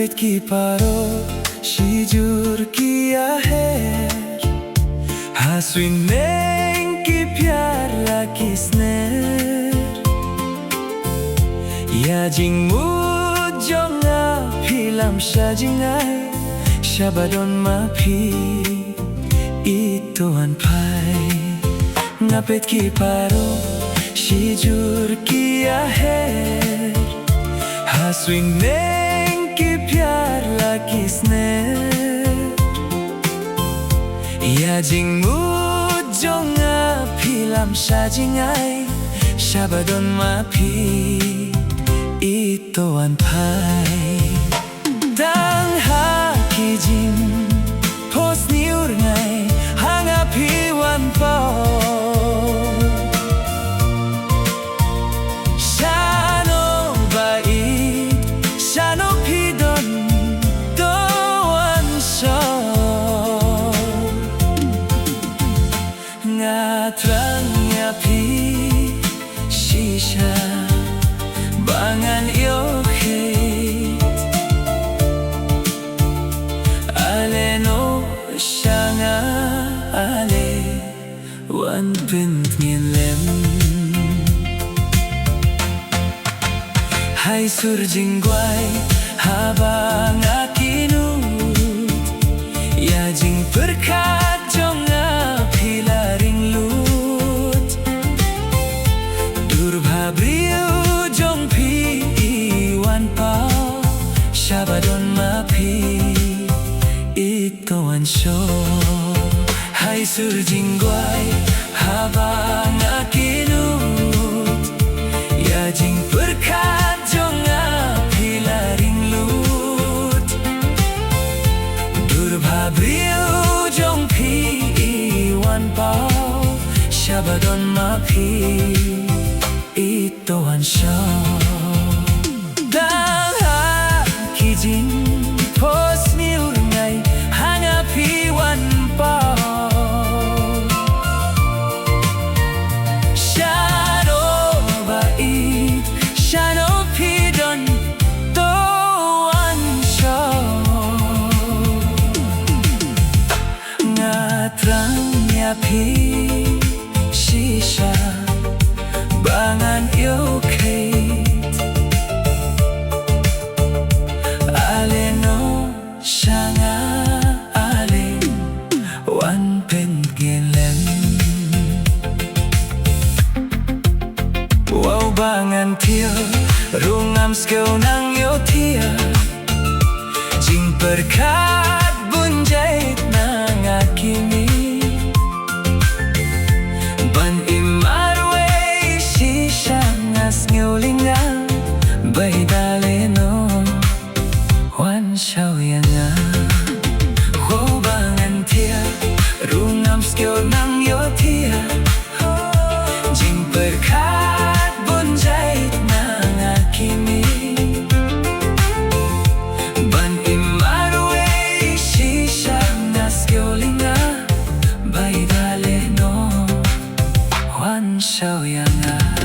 ngapit ki paro Shijur kiya hai haswin neng ki pyar la kisner ya jingmut jonga philam shajingai shabadon ma phi itoan pai ngapit ki paro Shijur kiya hai haswin neng ki pyar la kisner ya jingmut jonga philam shajingai shabadon ma phi itoan pai dang ha ki jing pos niur ngai hanga phi wan po Trangnya pi shisha bangan yokhit ale no shanga ale wan pint ngien lem hai sur jingrwai habang akinut ya jing perkat jonga shabadon ma phi itoan sho hai sur jingrwai habang akinut ya jing perkat jonga philaring lut durbhabriu jong phi iwan pao shabadon ma phi itoan sho jing pos niur ngai hanga phi wan pa shano phi don to wan sho ngatrang ya phi shisha bangan yokhit shanga alin wan pen gelem wow bangan thia rungam skeu nang yo thia jing perkat bunjait nang akimi ban imarwe shisha ngas ngeulinga bai daleno wan shao yanga wow bangan thia rungam skeu nang yo thia jing perkat bunjait nang akimi ban imarwe shisha ngas skeu linga bai daleno wan shao yanga